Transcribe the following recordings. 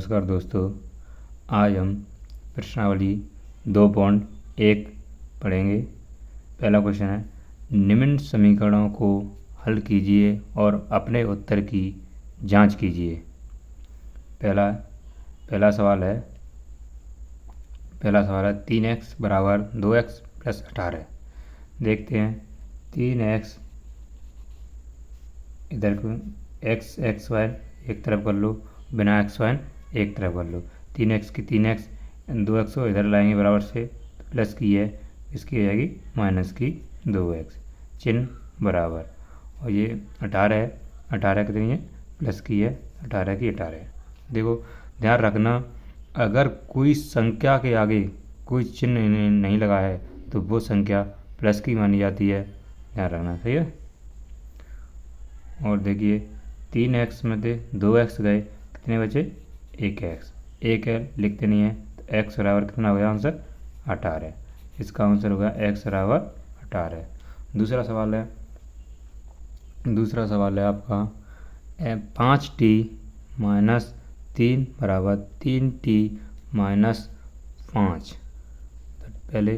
नमस्कार दोस्तों, आज हम प्रश्नावली 2.1 पढ़ेंगे। पहला क्वेश्चन है, निम्न समीकरणों को हल कीजिए और अपने उत्तर की जांच कीजिए। पहला सवाल है 3x बराबर 2x प्लस 18। देखते हैं 3x, इधर को एक्स वाई एक तरफ कर लो, बिना एक्स वाई एक तरफ कर लो। 3x की 3x, 2x को इधर लाएंगे बराबर से, प्लस की है, इसकी हो जाएगी माइनस की 2x, चिन्ह बराबर। और ये 18 है, 18 कितनी है, प्लस की है, 18 की 18। देखो ध्यान रखना, अगर कोई संख्या के आगे कोई चिन्ह नहीं लगा है तो वो संख्या प्लस की मानी जाती है, ध्यान रखना, सही है। और देखिए 3x में से 2x गए, कितने बचे, 1x, एक है लिखते नहीं है, तो x बराबर कितना हो गया आंसर, 18। इसका आंसर होगा x बराबर 18। दूसरा सवाल है आपका 5t माइनस 3 बराबर 3t माइनस 5। तो पहले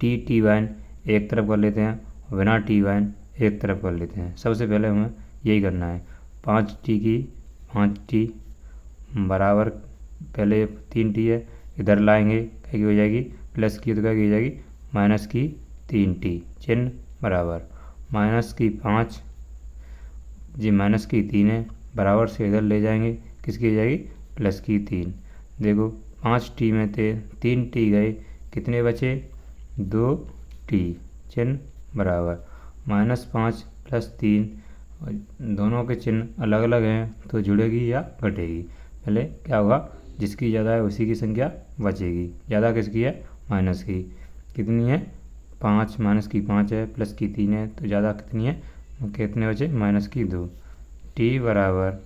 टी वाइन एक तरफ कर लेते हैं, बिना टी वाइन एक तरफ कर लेते हैं। सबसे पहले हमें यही करना है, 5t बराबर, पहले 3t है, इधर लाएंगे, क्या की हो जाएगी, प्लस की, तो क्या की हो जाएगी, माइनस की 3t, चिन्ह बराबर। माइनस की 5 जी, माइनस की 3 है, बराबर से इधर ले जाएंगे, किसकी हो जाएगी, प्लस की 3। देखो 5t में थे 3t गए, कितने बचे, 2t, चिन्ह बराबर। -5 प्लस 3, दोनों के चिन्ह अलग अलग हैं तो जुड़ेगी या घटेगी। पहले क्या होगा, जिसकी ज़्यादा है उसी की संख्या बचेगी। ज़्यादा किसकी है, माइनस की। कितनी है, 5, माइनस की 5 है, प्लस की 3 है, तो ज़्यादा कितनी है, कितने बचे, माइनस की 2। t बराबर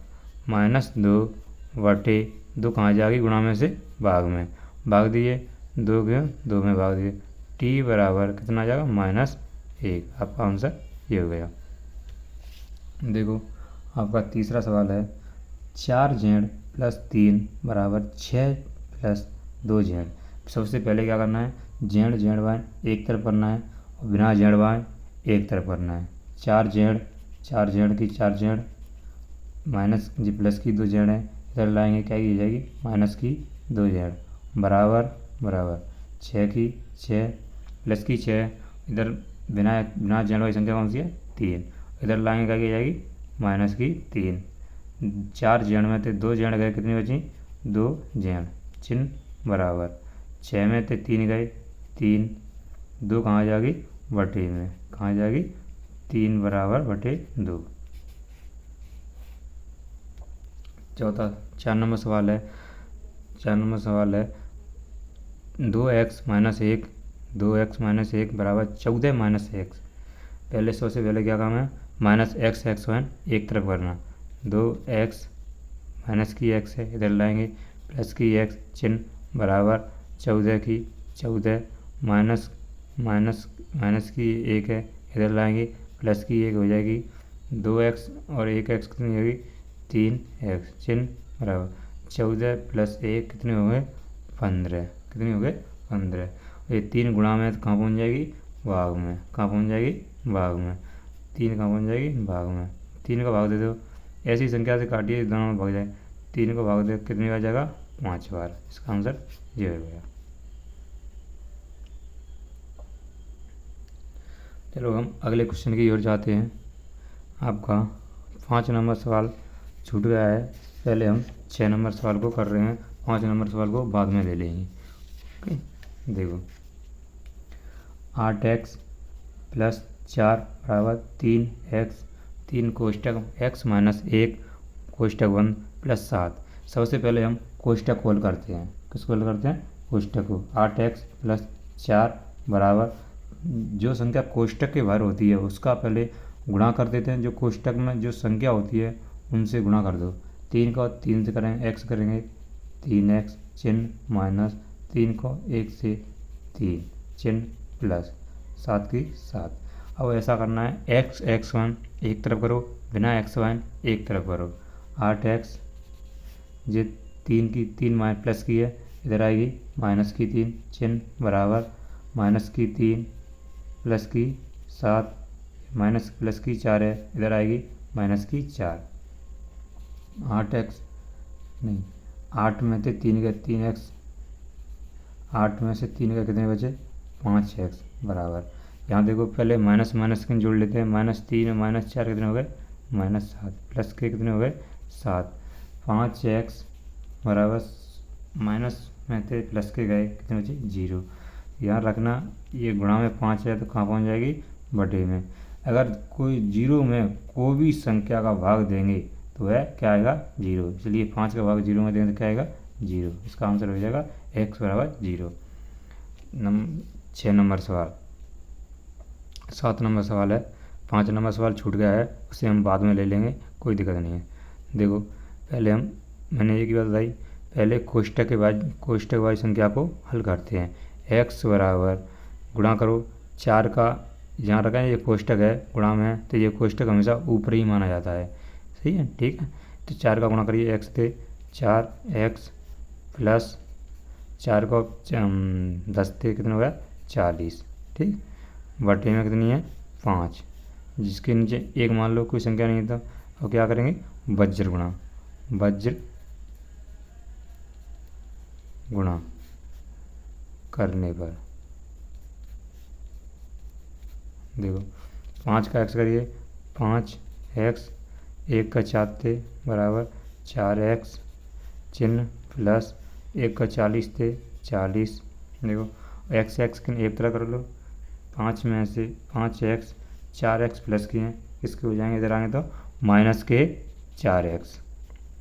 -2 बटे 2 कहाँ जाएगी, गुणा में से भाग में, भाग दिए, 2 के 2 में भाग दिए, t बराबर कितना आ जाएगा, -1। आपका आंसर ये हो गया। देखो आपका तीसरा सवाल है 4z प्लस 3 बराबर 6 प्लस 2z। सबसे पहले क्या करना है, z वाई एक तरफ करना है और बिना z वाई एक तरफ करना है। 4z की 4z माइनस जी प्लस की 2z है, इधर लाएंगे, क्या की जाएगी, माइनस की 2z बराबर 6 की 6 प्लस की 6, इधर बिना z वाई संख्या कौन सी है, 3, इधर लाएंगे, क्या की जाएगी, माइनस की 3। 4z में थे 2z गए, कितनी बची, 2z, चिन्ह बराबर। 6 में थे 3 गए, 3, 2 कहाँ जाएगी, बटे में, कहाँ जाएगी, 3 बराबर बटे 2। चौथा 4 नंबर सवाल है 2x माइनस 1 बराबर 14 माइनस x। पहले सबसे पहले क्या काम है, माइनस एक्स वाइन एक तरफ करना, 2x माइनस की x है, इधर लाएंगे, प्लस की x, चिन्ह बराबर। 14 की 14 माइनस की 1 है, इधर लाएंगे, प्लस की 1 हो जाएगी, 2x और 1x कितनी होगी, 3x, चिन्ह बराबर। 14 प्लस 1 कितने हो गए, 15, कितने हो गए, 15। ये 3 गुणा में कहाँ पहुँच जाएगी, भाग में, कहाँ पहुँच जाएगी, भाग में, 3 कहाँ पहुँच जाएगी, भाग में। 3 का भाग दे दो, ऐसी संख्या से काटिए दोनों में भाग जाए, 3 को भाग दे, कितनी बार जाएगा, 5 बार। इसका आंसर ये हो गया। चलो हम अगले क्वेश्चन की ओर जाते हैं। आपका 5 नंबर सवाल छूट गया है, पहले हम 6 नंबर सवाल को कर रहे हैं, 5 नंबर सवाल को बाद में ले लेंगे। ओके, देखो 8x प्लस 4 बराबर 3x, 3 कोष्टक x माइनस 1 कोष्टक 1 प्लस 7। सबसे पहले हम कोष्टक खोल करते हैं, किसको खोल करते हैं, कोष्टक को। 8x प्लस 4 बराबर, जो संख्या कोष्टक के बाहर होती है उसका पहले गुणा कर देते हैं, जो कोष्टक में जो संख्या होती है उनसे गुणा कर दो। 3 को 3 से करेंगे, x करेंगे, 3x, चिन्ह माइनस, 3 को 1 से 3, चिन्ह प्लस, 7 की 7। अब ऐसा करना है, x1 एक तरफ करो, बिना x1 एक तरफ करो। 8x ये 3 की 3 प्लस की है, इधर आएगी माइनस की 3, चिन्ह बराबर माइनस की 3 प्लस की 7, माइनस प्लस की 4 है, इधर आएगी माइनस की 4। 8x नहीं, 8 में से 3 गए 3x, 8 में से 3 गए कितने बचे 5x बराबर। यहाँ देखो पहले माइनस माइनस के जोड़ लेते हैं, -3 और -4 कितने हो गए -7, प्लस के कितने हो गए 7। 5x बराबर माइनस में थे प्लस के गए कितने बचे 0। यहाँ रखना ये गुणा में 5 है तो कहाँ पहुँच जाएगी बटे में। अगर कोई 0 में कोई भी संख्या का भाग देंगे तो वह क्या आएगा 0, इसलिए 5 का भाग 0 में देंगे तो क्या आएगा 0। इसका आंसर हो जाएगा x बराबर 0। 6 नंबर सवाल। 7 नंबर सवाल है, 5 नंबर सवाल छूट गया है, उसे हम बाद में ले लेंगे, कोई दिक्कत नहीं है। देखो पहले मैंने एक ही बात बताई, पहले कोष्टक वाली संख्या को हल करते हैं। x बराबर गुणा करो 4 का, जहाँ रखा है ये कोष्टक है गुणा में है तो ये कोष्टक हमेशा ऊपर ही माना जाता है, सही है ठीक है। तो 4 का गुणा करिए x थे 4x प्लस 4 को 10 थे कितना हो गया 40, ठीक। बटे में कितनी है 5, जिसके नीचे 1 मान लो, कोई संख्या नहीं था। और क्या करेंगे वज्र गुणा करने पर देखो 5 का x करिए 5x, 1 का 4 थे बराबर 4x, चिन्ह प्लस 1 का 40 थे 40। देखो x एक तरह कर लो, 5 में से 5x 4x प्लस किए हैं, इसके हो जाएंगे इधर आएंगे तो माइनस के 4x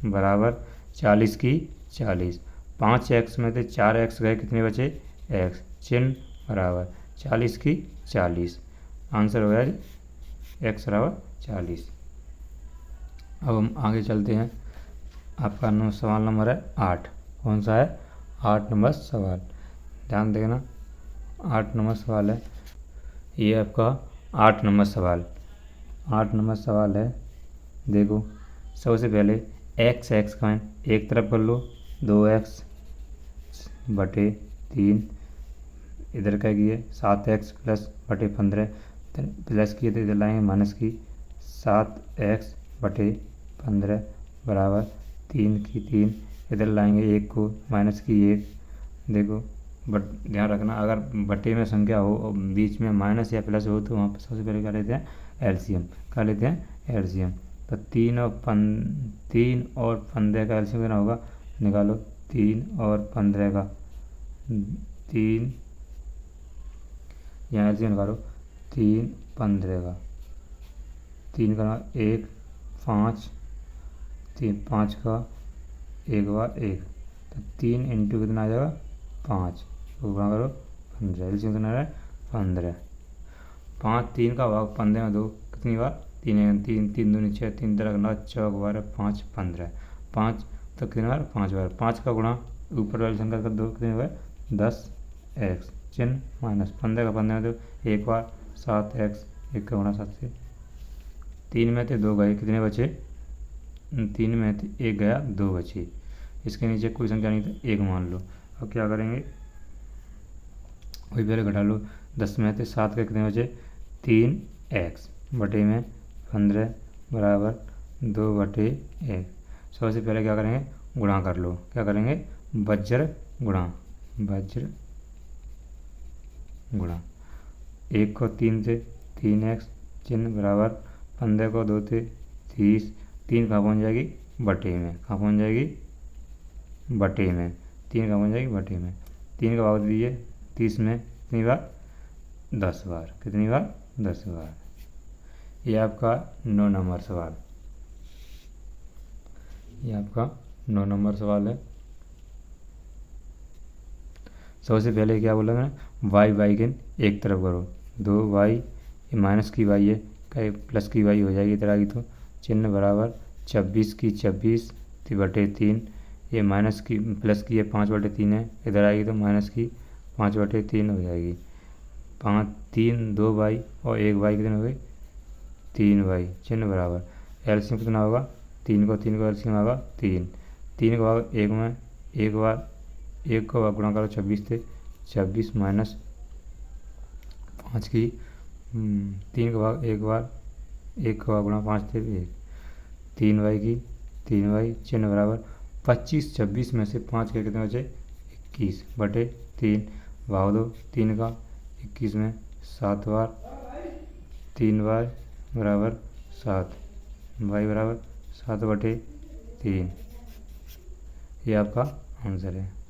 बराबर 40 की 40। 5x में से 4x गए कितने बचे x, चिन्ह बराबर 40 की 40। आंसर हो गया x बराबर 40। अब हम आगे चलते हैं। आपका सवाल नंबर है 8। कौन सा है 8 नंबर सवाल, ध्यान देना 8 नंबर सवाल है ये आपका 8 नंबर सवाल। 8 नंबर सवाल है, देखो सबसे पहले x का एक तरफ कर लो 2x बटे 3, इधर क्या किए 7x प्लस बटे 15, प्लस किए तो इधर लाएंगे माइनस की 7x बटे 15 बराबर 3 की 3, इधर लाएंगे 1 को माइनस की 1। देखो बट ध्यान रखना अगर बटे में संख्या हो और बीच में माइनस या प्लस हो तो वहाँ पर सबसे पहले क्या लेते हैं एलसीएम, क्या लेते हैं एलसीएम। तो 3 और 15 का एलसीएम कितना होगा निकालो, 3 और 15 का 3, यहाँ एलसीएम निकालो 3 15 का 3 का 1 5, 5 का 1 बार 1 तो 3 इंटू कितना आ जाएगा 5, गुणा करो 15, एलसीएम कितना है 15। 5 3 का भाग 15 में 2 कितनी बार 3 3 दूनी 6, 3 तरह 9 चौक बार 5 15, 5 तो कितनी बार 5 बार, 5 का गुणा ऊपर वाली संख्या का 2 कितनी बार 10x, चिन्ह माइनस 15 का 15 में 2 1 बार 7x, 1 का गुणा 7 से 3 में थे 2 गए कितने बचे 3 में थे 1 गया 2 बचे, इसके नीचे कोई संख्या नहीं था 1 मान लो। अब क्या करेंगे वही पहले घटा लो, 10 में थे 7 के कितने बचे 3x बटे में 15 बराबर 2 बटे 1। सबसे पहले क्या करेंगे गुणा कर लो, क्या करेंगे वज्र गुणा 1 को 3 से 3x, चिन्ह बराबर 15 को 2 थे 30, 3 कहाँ पहुँच जाएगी बटे में, कहाँ पहुँच जाएगी बटे में, 3 कहाँ पहुँच जाएगी बटे में। 3 का भाग दीजिए 30 में कितनी बार 10 बार, कितनी बार 10 बार। ये आपका 9 नंबर सवाल, ये आपका 9 नंबर सवाल है। सबसे पहले क्या बोला मैंने वाई के एक तरफ करो, 2y ये माइनस की y है क्या प्लस की y हो जाएगी इधर आएगी तो चिन्ह बराबर 26 की 26 बटे 3, ये माइनस की प्लस की है 5 बटे 3 है, इधर आएगी तो माइनस की 5 बटे 3 हो जाएगी। 5 3 2y और 1y कितने हो गई 3y, चिन्ह बराबर एलसीएम कितना होगा 3 को एलसीएम होगा 3, 3 का भाग 1 में एक बार, 1 का भाग गुणा करो 26 थे, 26 माइनस 5 की 3 का भाग एक बार, 1 का भाग गुणा 5 थे 1, 3y की 3y चिन्ह बराबर 25, 26 में से 5 के कितने बचे 21 बटे 3 भाग दो 3 का 21 में 7 बार, 3y बराबर 7, y बराबर 7 बटे 3, ये आपका आंसर है।